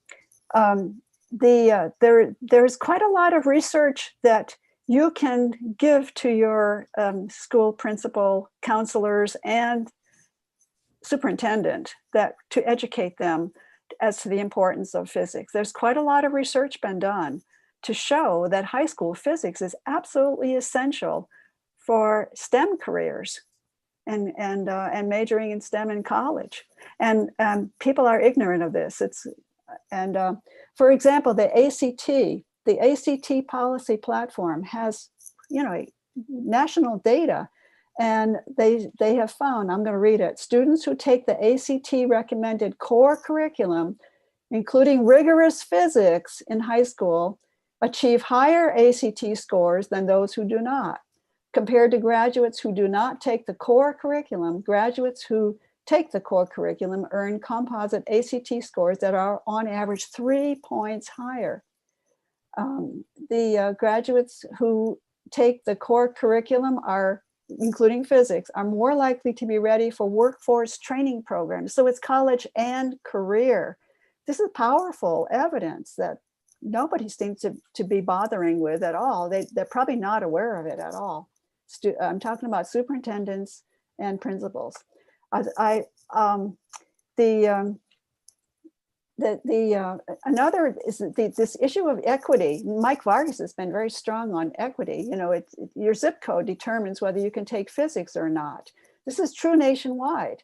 there's quite a lot of research that you can give to your school principal, counselors, and superintendent to educate them as to the importance of physics. There's quite a lot of research been done to show that high school physics is absolutely essential for STEM careers and majoring in STEM in college. And people are ignorant of this. For example, the ACT policy platform has, national data, and they have found, I'm going to read it, students who take the ACT recommended core curriculum, including rigorous physics in high school, achieve higher ACT scores than those who do not. Compared to graduates who do not take the core curriculum, graduates who take the core curriculum earn composite ACT scores that are on average 3 points higher. The graduates who take the core curriculum including physics, are more likely to be ready for workforce training programs. So it's college and career. This is powerful evidence that nobody seems to be bothering with at all. They're probably not aware of it at all. I'm talking about superintendents and principals. Another is this issue of equity. Mike Vargas has been very strong on equity. Your zip code determines whether you can take physics or not. This is true nationwide.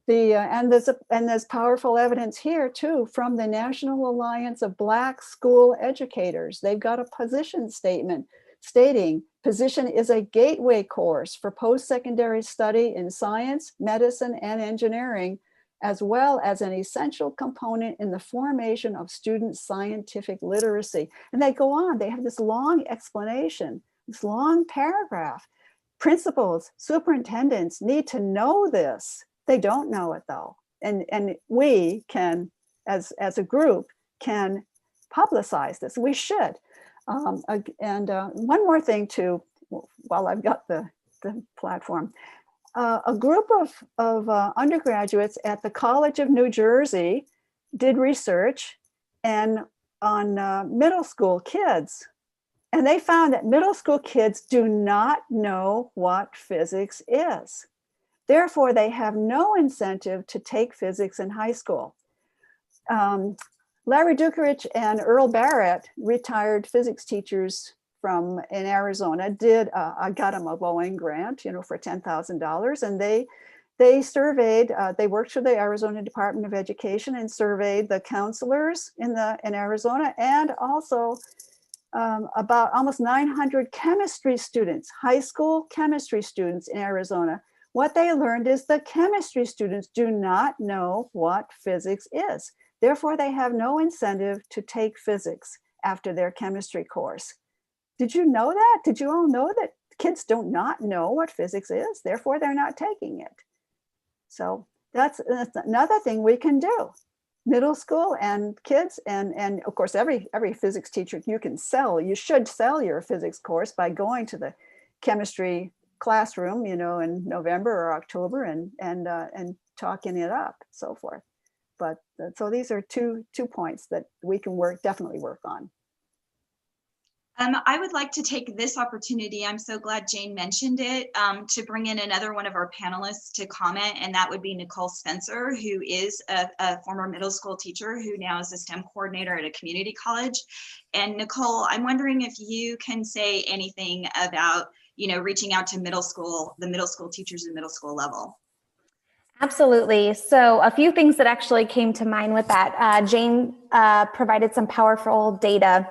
And there's powerful evidence here too from the National Alliance of Black School Educators. They've got a position statement stating position is a gateway course for post-secondary study in science, medicine, and engineering, as well as an essential component in the formation of student scientific literacy. And they go on, they have this long explanation, this long paragraph. Principals, superintendents need to know this. They don't know it though. And we can, as a group, can publicize this. We should. One more thing too, while I've got the platform. A group of undergraduates at the College of New Jersey did research on middle school kids. And they found that middle school kids do not know what physics is. Therefore, they have no incentive to take physics in high school. Larry Dukerich and Earl Barrett, retired physics teachers in Arizona, I got them a Boeing grant, for $10,000, and they surveyed. They worked for the Arizona Department of Education and surveyed the counselors in Arizona, and also about almost 900 chemistry students, high school chemistry students in Arizona. What they learned is the chemistry students do not know what physics is. Therefore, they have no incentive to take physics after their chemistry course. Did you know that? Did you all know that kids do not know what physics is? Therefore, they're not taking it. So that's another thing we can do. Middle school and kids, and of course, every physics teacher you should sell your physics course by going to the chemistry classroom, in November or October and talking it up, so forth. But so these are two points that we can definitely work on. I would like to take this opportunity, I'm so glad Jane mentioned it, to bring in another one of our panelists to comment, and that would be Nicole Spencer, who is a former middle school teacher who now is a STEM coordinator at a community college. And Nicole, I'm wondering if you can say anything about, reaching out to the middle school teachers and middle school level. Absolutely. So a few things that actually came to mind with that. Jane provided some powerful data.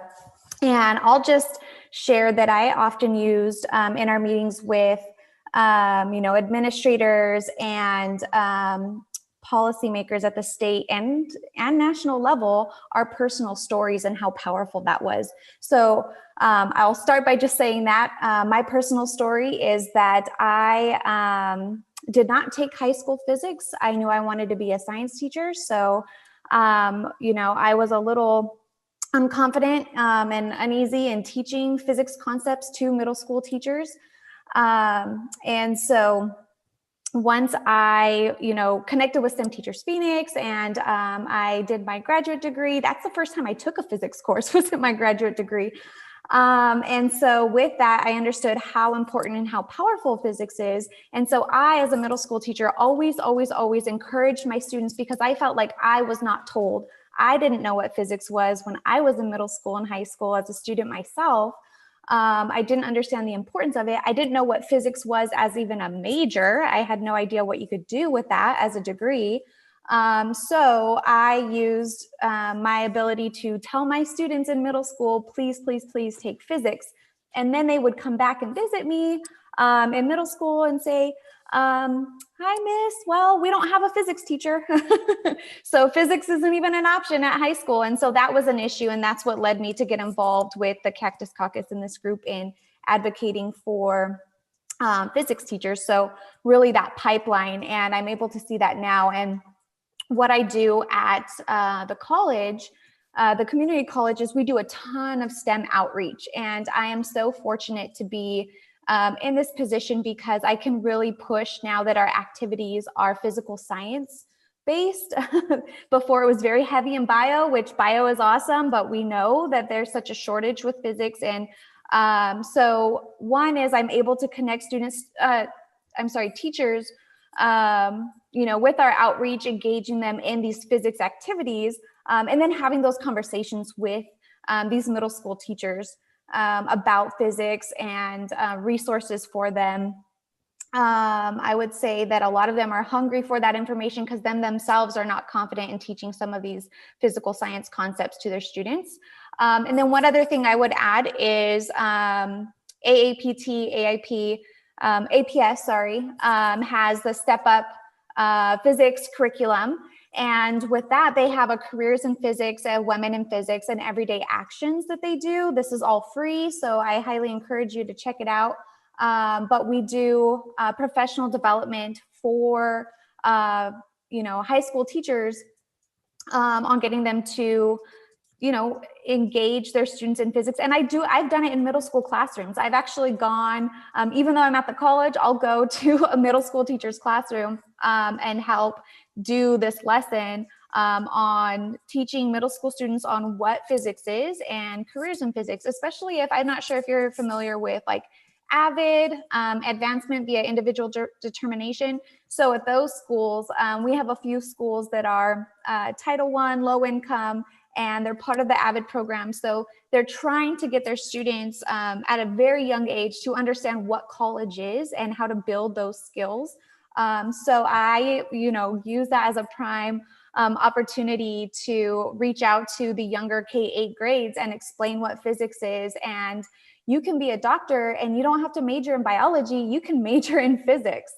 And I'll just share that I often used in our meetings with, administrators and policymakers at the state and national level, our personal stories and how powerful that was. So I'll start by just saying that my personal story is that I did not take high school physics. I knew I wanted to be a science teacher. So, I was a little unconfident and uneasy in teaching physics concepts to middle school teachers. And so once I, connected with STEM Teachers Phoenix and I did my graduate degree, that's the first time I took a physics course, was in my graduate degree. And so with that, I understood how important and how powerful physics is. And so I, as a middle school teacher, always encouraged my students because I felt like I was not told. I didn't know what physics was when I was in middle school and high school as a student myself. I didn't understand the importance of it. I didn't know what physics was as even a major. I had no idea what you could do with that as a degree. So I used my ability to tell my students in middle school, please take physics. And then they would come back and visit me in middle school and say, hi, miss, well, we don't have a physics teacher. So physics isn't even an option at high school. And so that was an issue. And that's what led me to get involved with the Cactus Caucus in this group in advocating for physics teachers. So really that pipeline, and I'm able to see that now. And what I do at the college, the community colleges, we do a ton of STEM outreach. And I am so fortunate to be in this position because I can really push now that our activities are physical science based. Before it was very heavy in bio, which bio is awesome, but we know that there's such a shortage with physics. And so one is I'm able to connect teachers, with our outreach, engaging them in these physics activities, and then having those conversations with these middle school teachers about physics and resources for them. I would say that a lot of them are hungry for that information because themselves are not confident in teaching some of these physical science concepts to their students. And then one other thing I would add is APS, has the Step Up physics curriculum. And with that, they have a careers in physics, a women in physics, and everyday actions that they do. This is all free, so I highly encourage you to check it out. But we do professional development for high school teachers on getting them to engage their students in physics. And I've done it in middle school classrooms. I've actually gone, even though I'm at the college, I'll go to a middle school teacher's classroom and help do this lesson on teaching middle school students on what physics is and careers in physics, especially if, I'm not sure if you're familiar with like AVID, advancement via individual determination. So at those schools, we have a few schools that are Title I, low income, and they're part of the AVID program. So they're trying to get their students at a very young age to understand what college is and how to build those skills. So I, use that as a prime opportunity to reach out to the younger K-8 grades and explain what physics is. And you can be a doctor and you don't have to major in biology, you can major in physics.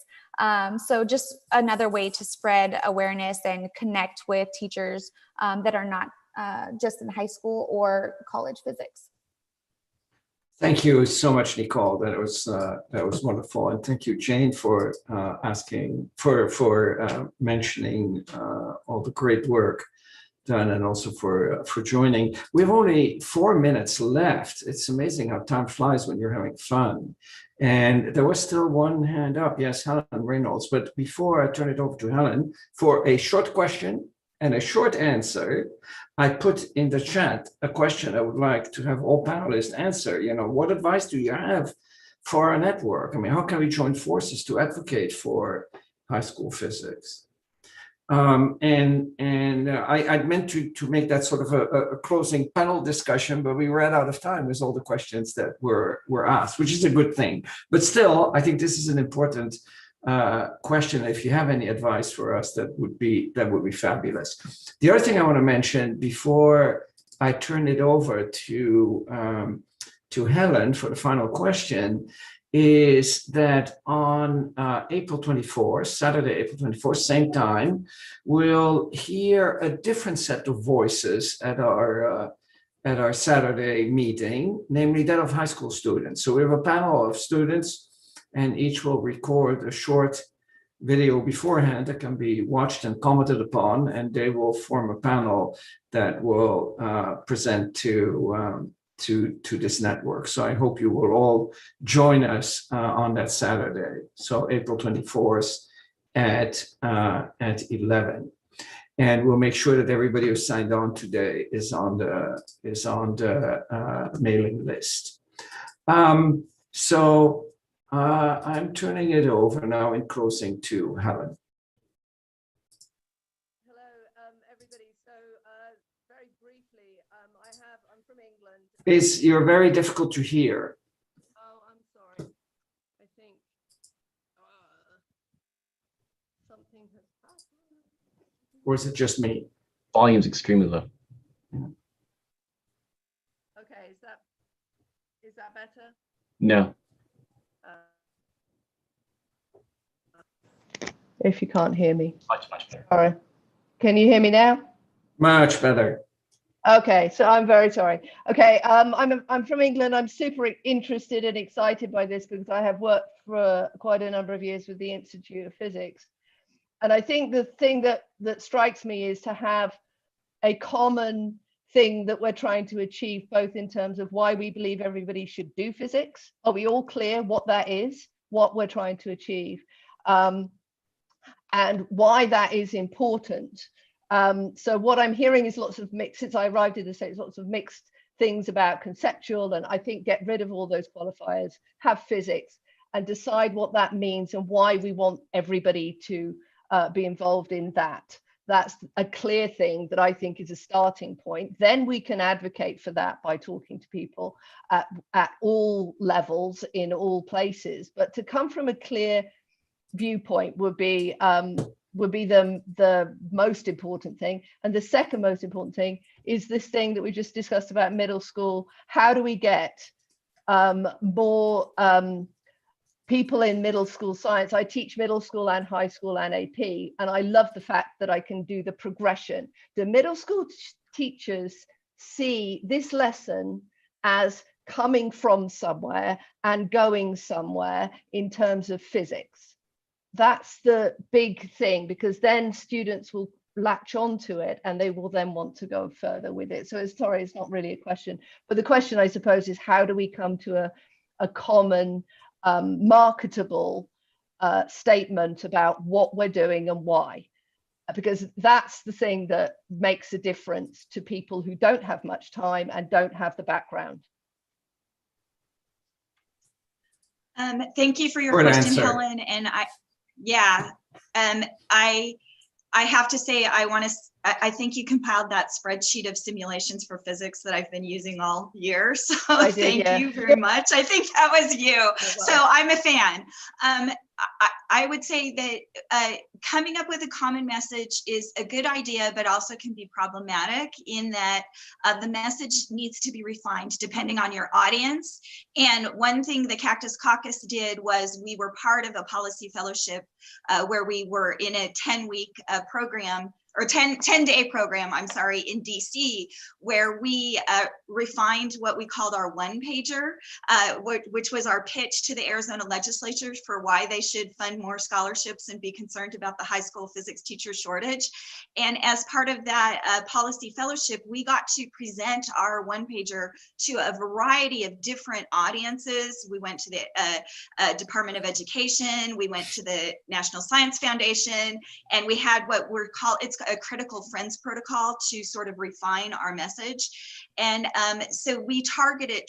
So just another way to spread awareness and connect with teachers that are not just in high school or college physics. Thank you so much, Nicole. That was wonderful, and thank you, Jane, for mentioning all the great work done, and also for joining. We have only 4 minutes left. It's amazing how time flies when you're having fun. And there was still one hand up. Yes, Helen Reynolds. But before I turn it over to Helen for a short question and a short answer, I put in the chat a question I would like to have all panelists answer. You know, what advice do you have for our network? I mean, how can we join forces to advocate for high school physics? I meant to make that sort of a closing panel discussion, but we ran out of time with all the questions that were asked, which is a good thing. But still, I think this is an important question. If you have any advice for us, that would be fabulous. The other thing I want to mention before I turn it over to Helen for the final question is that on April 24th, Saturday, April 24th, same time, we'll hear a different set of voices at our Saturday meeting, namely that of high school students. So we have a panel of students, and each will record a short video beforehand that can be watched and commented upon, and they will form a panel that will present to this network. So I hope you will all join us on that Saturday. So April 24th at 11. And we'll make sure that everybody who signed on today is on the mailing list. I'm turning it over now in closing to Helen. Hello, everybody. So very briefly, I'm from England. You're very difficult to hear. Oh, I'm sorry. I think something has happened. Or is it just me? Volume's extremely low. Okay, is that better? No. If you can't hear me. Much better. Sorry. Can you hear me now? Much better. Okay, so I'm very sorry. Okay, I'm from England. I'm super interested and excited by this because I have worked for quite a number of years with the Institute of Physics. And I think the thing that strikes me is to have a common thing that we're trying to achieve, both in terms of why we believe everybody should do physics. Are we all clear what that is, what we're trying to achieve, and why that is important? So what I'm hearing is lots of mixed, since I arrived in the States, lots of mixed things about conceptual, and I think get rid of all those qualifiers, have physics, and decide what that means and why we want everybody to be involved in that. That's a clear thing that I think is a starting point. Then we can advocate for that by talking to people at all levels in all places. But to come from a clear viewpoint would be the most important thing. And the second most important thing is this thing that we just discussed about middle school. How do we get more people in middle school science? I teach middle school and high school and AP, and I love the fact that I can do the progression. The middle school teachers see this lesson as coming from somewhere and going somewhere in terms of physics. That's the big thing, because then students will latch onto it and they will then want to go further with it. So it's not really a question, but the question I suppose is, how do we come to a common marketable statement about what we're doing and why? Because that's the thing that makes a difference to people who don't have much time and don't have the background. Thank you for your question, Helen. And I have to say, I want to I think you compiled that spreadsheet of simulations for physics that I've been using all year. So thank you very much. I think that was you. So I'm a fan. I would say that coming up with a common message is a good idea, but also can be problematic in that the message needs to be refined depending on your audience. And one thing the Cactus Caucus did was we were part of a policy fellowship where we were in a 10-week program, or 10-day program, I'm sorry, in DC, where we refined what we called our one-pager, which was our pitch to the Arizona legislature for why they should fund more scholarships and be concerned about the high school physics teacher shortage. And as part of that policy fellowship, we got to present our one-pager to a variety of different audiences. We went to the Department of Education, we went to the National Science Foundation, and we had what we're called, it's a critical friends protocol to sort of refine our message. And so we targeted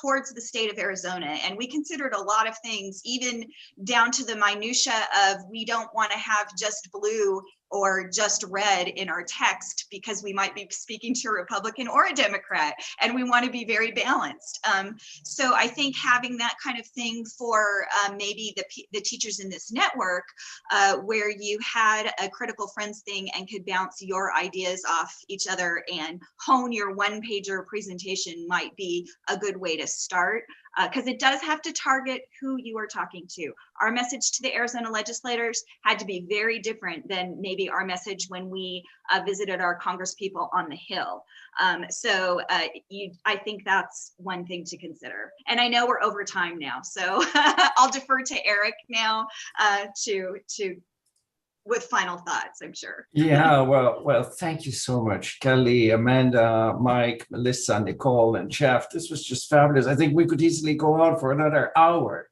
towards the state of Arizona, and we considered a lot of things, even down to the minutia of we don't want to have just blue or just red in our text because we might be speaking to a Republican or a Democrat, and we want to be very balanced. So I think having that kind of thing for maybe the teachers in this network, where you had a critical friends thing and could bounce your ideas off each other and hone your one-pager presentation might be a good way to start. Because it does have to target who you are talking to. Our message to the Arizona legislators had to be very different than maybe our message when we visited our congresspeople on the Hill. So I think that's one thing to consider. And I know we're over time now, so I'll defer to Eric now with final thoughts, I'm sure. Yeah, well, thank you so much, Kelly, Amanda, Mike, Melissa, Nicole, and Jeff. This was just fabulous. I think we could easily go on for another hour.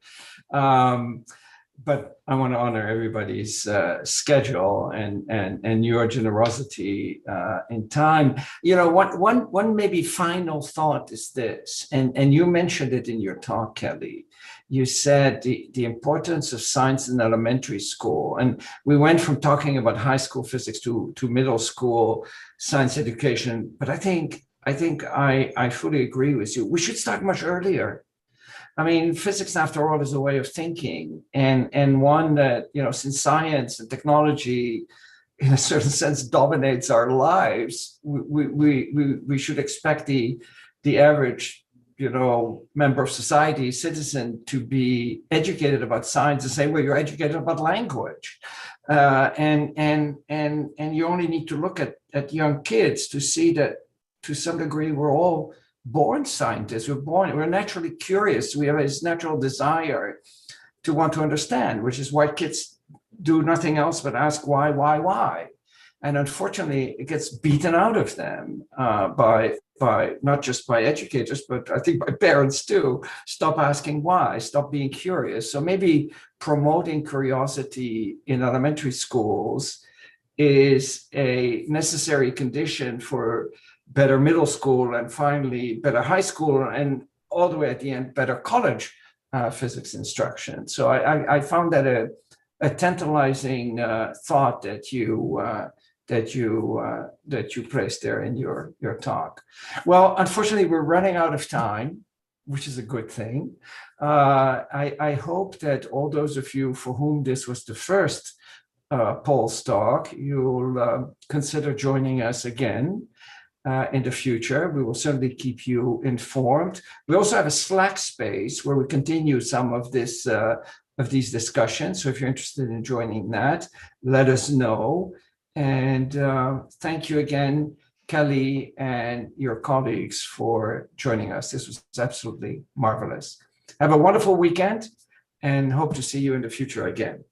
But I want to honor everybody's schedule and your generosity in time. You know, one maybe final thought is this, and you mentioned it in your talk, Kelly. You said the importance of science in elementary school, and we went from talking about high school physics to middle school science education. But I think I fully agree with you. We should start much earlier. I mean, physics, after all, is a way of thinking, and one that, you know, since science and technology, in a certain sense, dominates our lives, we should expect the average, you know, member of society, citizen, to be educated about science the same way you're educated about language, and you only need to look at young kids to see that to some degree we're all born scientists. We're naturally curious. We have this natural desire to want to understand, which is why kids do nothing else but ask why. And unfortunately, it gets beaten out of them by not just by educators, but I think by parents too. Stop asking why, stop being curious. So maybe promoting curiosity in elementary schools is a necessary condition for better middle school, and finally better high school, and all the way at the end, better college physics instruction. So I found that a tantalizing thought that you placed there in your talk. Well, unfortunately, we're running out of time, which is a good thing. I hope that all those of you for whom this was the first PoLS talk, you'll consider joining us again. In the future. We will certainly keep you informed. We also have a Slack space where we continue some of this of these discussions. So if you're interested in joining that, let us know. And thank you again, Kelly and your colleagues, for joining us. This was absolutely marvelous. Have a wonderful weekend and hope to see you in the future again.